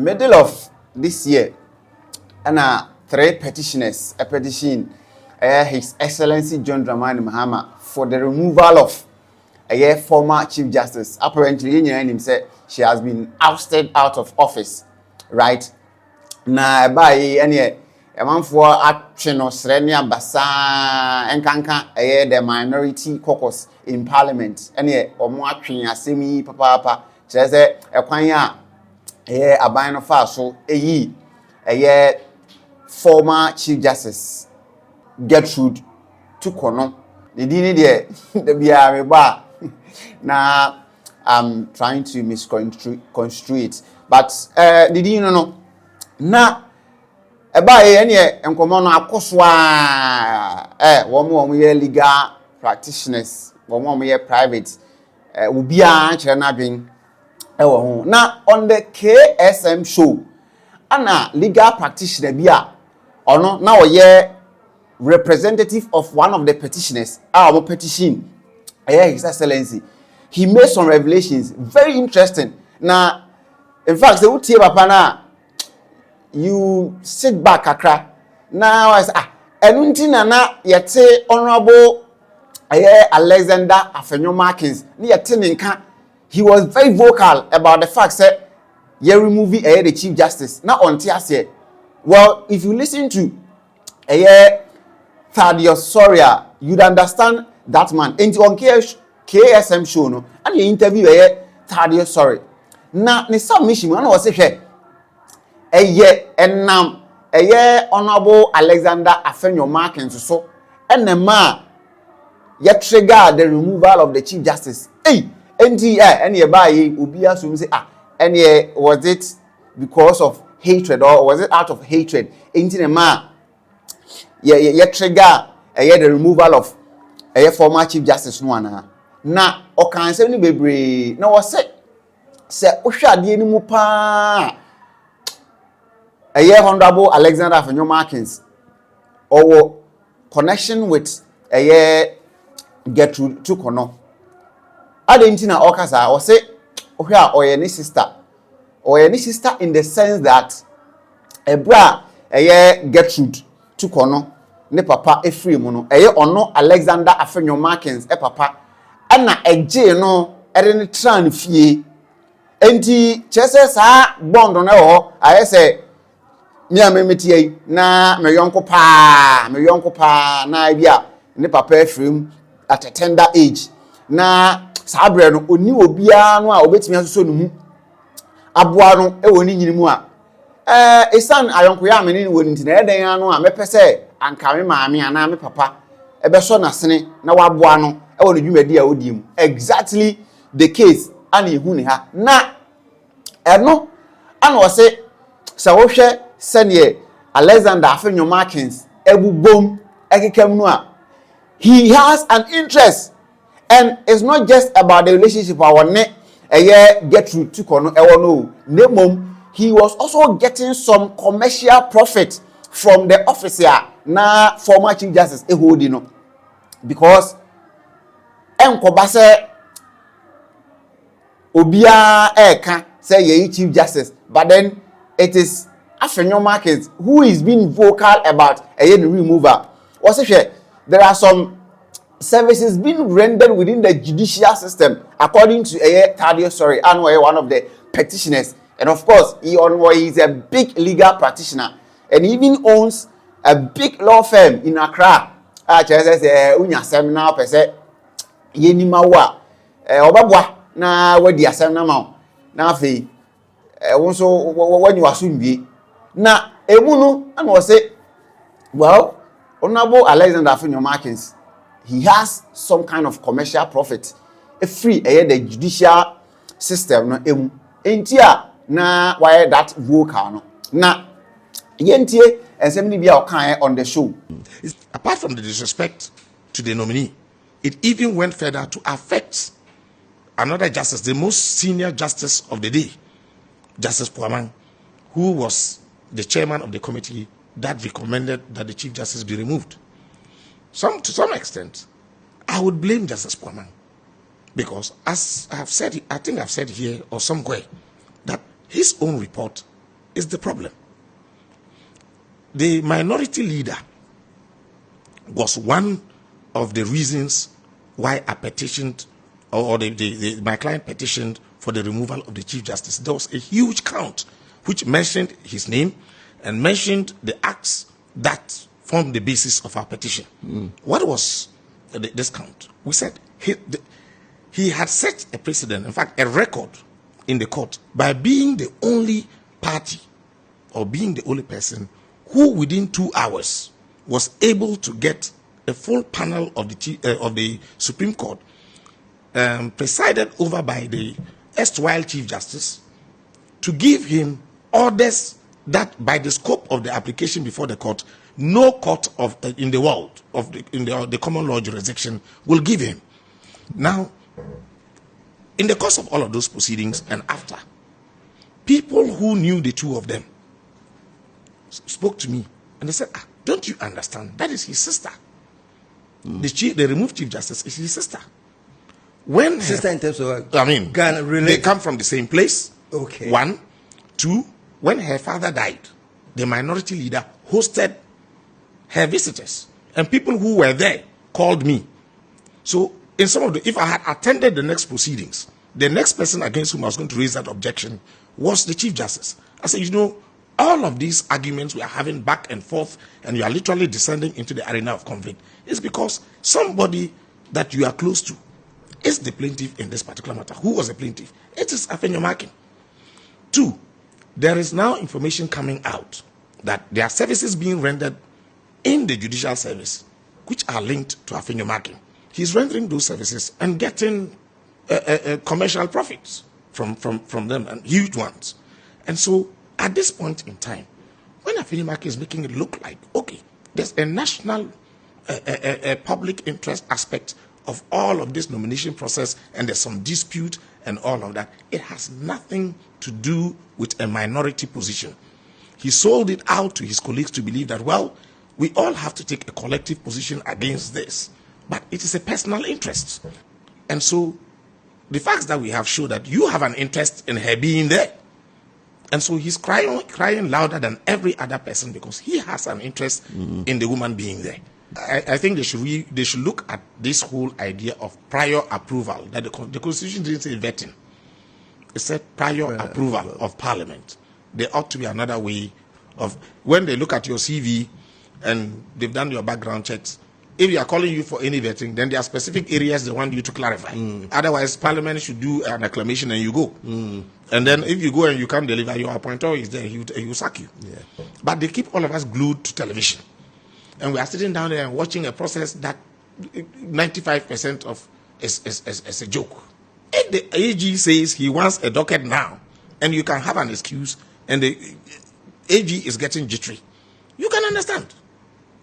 middle of this year, and 3 petitioners a petition His Excellency John Dramani Mahama for the removal of a former Chief Justice. Apparently, him said she has been ousted out of office, right? Na by any a man for action or Srenia Basa and Kanka, the minority caucus in Parliament, any or more action as semi papa, says a quanya a bino faso, a former Chief Justice Gertrude Torkonoo'S. The dini there, the BR bar. Now I'm trying to misconstrue it, but did you know? Na eba any enkomo no akoswa wo legal practitioners wo private obi a kire na dwen wo ho na on the KSM show ana legal practitioner bi a ono na wo representative of one of the petitioners our petition His Excellency. He made some revelations very interesting. Now in fact say utie papa na you sit back akra. Now I say enunti na yete honorable Alexander Afenyo-Markins ni yete nka. He was very vocal about the fact that you removing the Chief Justice. Now on TSA. Well, if you listen to Thaddeus Soria, you'd understand that man. And on KSM show no, and you interview Thaddeus Soria. Now, the submission man was say enam honorable Alexander Afenyo-Markins so and the man yet trigger the removal of the Chief Justice. Hey, any buy ubia so say any was it because of hatred or was it out of hatred? Enti the man yet trigger the removal of a former Chief Justice no ana. Na o kan say ni bebre na was say ohwade ni mu pa honorable Alexander Afenyo-Markins or connection with Gertrude Torkonoo'S. Adentina okasa or say ohwa or any sister in the sense that bra Gertrude Torkonoo'S ne papa free mu no ono Alexander Afenyo-Markins papa ana eje no ne tran fie enti chese sa bond no ho aye say me amemetie na me yonko pa na bia ne papa free at a tender age na sabre no oni obia no a obetimi asoso no mu aboa no woni nyini mu a esan ayonko ya amene woni ntina eden anu a mepese anka me maame ana me papa ebeso na sene na waboa no woni dwumadi a odi mu exactly the case ani hu ne ha na eno ana wo se wo hwe sene Alexander Afenyo-Markins ebubom ekekam no a he has an interest, and it's not just about the relationship our ne Gertrude Torkonoo'S no. He was also getting some commercial profit from the officer na former Chief Justice ehodi no, because enkoba se obia eka say ye Chief Justice, but then it is Afenyo-Markins who is being vocal about the removal. Also there are some services being rendered within the judicial system, according to Thaddeus Soria, and one of the petitioners. And of course, he is a big legal practitioner, and he even owns a big law firm in Accra. Unya seminar per se, Yenimawa, Obabwa, na wedi seminar ma, na fe, also when you assume be, na emunu, and was say, well, Honorable Alexander Afenyo-Markins, he has some kind of commercial profit. A free the judicial system no entia na why that vocal no. Na yentie ensem bia okan on the show. Apart from the disrespect to the nominee, it even went further to affect another justice, the most senior justice of the day, Justice Puamang, who was the chairman of the committee that recommended that the Chief Justice be removed. To some extent, I would blame Justice Puamang, because as I have said, I think I've said here or somewhere that his own report is the problem. The minority leader was one of the reasons why I petitioned, or my client petitioned for the removal of the Chief Justice. There was a huge count which mentioned his name and mentioned the acts that formed the basis of our petition. What was this count? We said he had set a precedent, in fact, a record in the court by being the only party or being the only person who within 2 hours was able to get a full panel of the Supreme Court presided over by the erstwhile Chief Justice to give him orders that by the scope of the application before the court, no court in the world in the common law jurisdiction will give him. Now, in the course of all of those proceedings and after, people who knew the two of them spoke to me and they said, don't you understand? That is his sister. The removed Chief Justice is his sister. When sister in terms of they come from the same place. Okay. 1, 2, when her father died, the minority leader hosted her visitors, and people who were there called me. So in some of if I had attended the next proceedings, the next person against whom I was going to raise that objection was the Chief Justice. I said, all of these arguments we are having back and forth, and you are literally descending into the arena of conflict, is because somebody that you are close to is the plaintiff in this particular matter. Who was the plaintiff? It is Afenyo-Markins. 2, there is now information coming out that there are services being rendered in the judicial service which are linked to Afenyo-Markins. He's rendering those services and getting commercial profits from them, and huge ones. And so at this point in time, when Afenyo-Markins is making it look like, okay, there's a national public interest aspect of all of this nomination process, and there's some dispute and all of that, it has nothing to do with a minority position. He sold it out to his colleagues to believe that, well, we all have to take a collective position against this, but it is a personal interest. And so the facts that we have show that you have an interest in her being there. And so he's crying louder than every other person because he has an interest in the woman being there. I think they should look at this whole idea of prior approval. That the Constitution didn't say vetting. It said prior approval of Parliament. There ought to be another way of, when they look at your CV and they've done your background checks, if you are calling you for any vetting, then there are specific areas they want you to clarify. Otherwise, Parliament should do an acclamation and you go. And then if you go and you can't deliver, your appointer is there, he will sack you. Yeah. But they keep all of us glued to television. And we are sitting down there and watching a process that 95% of is a joke. If the AG says he wants a docket now, and you can have an excuse, and the AG is getting jittery, you can understand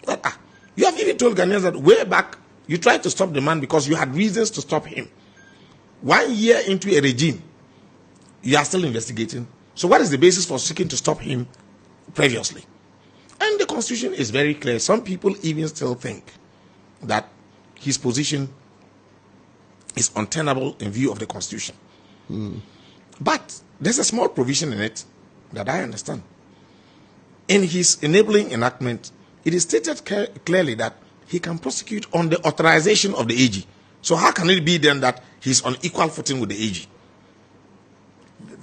that you have even told Ghanaians that way back you tried to stop the man because you had reasons to stop him. 1 year into a regime, you are still investigating. So what is the basis for seeking to stop him previously? And the Constitution is very clear. Some people even still think that his position is untenable in view of the Constitution. But there's a small provision in it that I understand. In his enabling enactment, it is stated clearly that he can prosecute on the authorization of the AG. So how can it be then that he's on equal footing with the AG?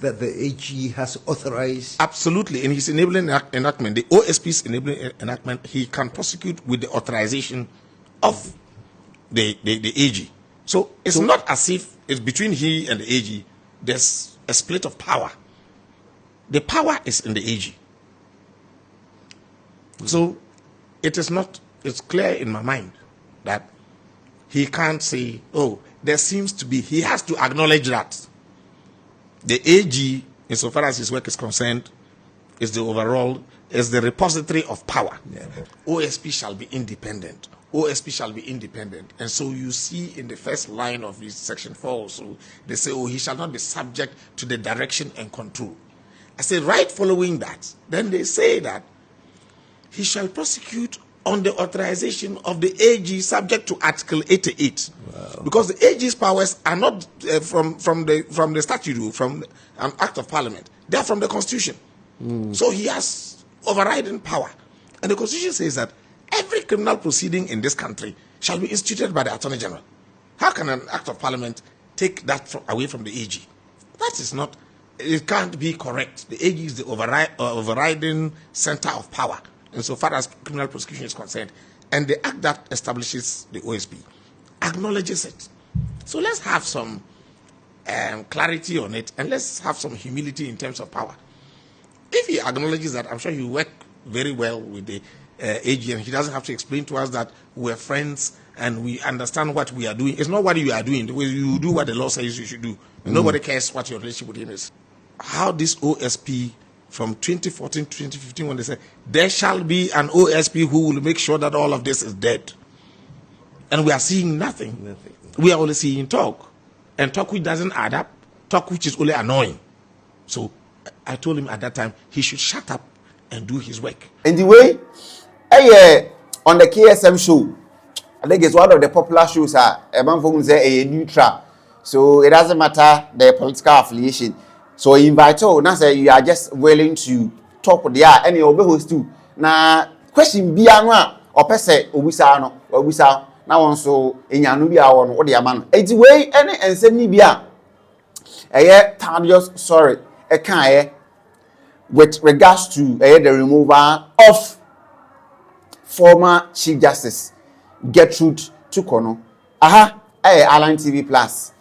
That the AG has authorized? Absolutely. In his enabling enactment, the OSP's enabling enactment, he can prosecute with the authorization of the AG. So it's not as if it's between he and the AG. There's a split of power. The power is in the AG. So it's clear in my mind that he can't say, there seems to be, he has to acknowledge that the AG, insofar as his work is concerned, is the repository of power. Yeah. OSP shall be independent. OSP shall be independent. And so you see in the first line of his section 4 also, they say, he shall not be subject to the direction and control. I say, right following that, then they say that he shall prosecute on the authorization of the AG subject to Article 88. Wow. Because the AG's powers are not from the statute, from an act of Parliament. They are from the Constitution. So he has overriding power. And the Constitution says that every criminal proceeding in this country shall be instituted by the Attorney General. How can an act of parliament take that away from the AG? That is not, it can't be correct. The AG is the overriding center of power insofar as criminal prosecution is concerned. And the act that establishes the OSP acknowledges it. So let's have some clarity on it, and let's have some humility in terms of power. If he acknowledges that, I'm sure he will work very well with the AG, and he doesn't have to explain to us that we're friends and we understand what we are doing. It's not what you are doing. The way you do what the law says you should do. Nobody cares what your relationship with him is. How this OSP from 2014 to 2015, when they said there shall be an OSP who will make sure that all of this is dead, and we are seeing nothing. We are only seeing talk, and talk which doesn't add up, talk which is only annoying. So I told him at that time he should shut up and do his work. In the way, on the KSM show, I think it's one of the popular shows. A man from say a neutral, so it doesn't matter the political affiliation. So he invite you. Now say you are just willing to talk with any of the host too. Now question be anwa or pese obisa no obisa na won so enyanu bi awo no wo de ama no. In the way any ensem ni bia Thaddeus sorry with regards to the removal of former Chief Justice Gertrude Torkonoo'S. Alan TV Plus.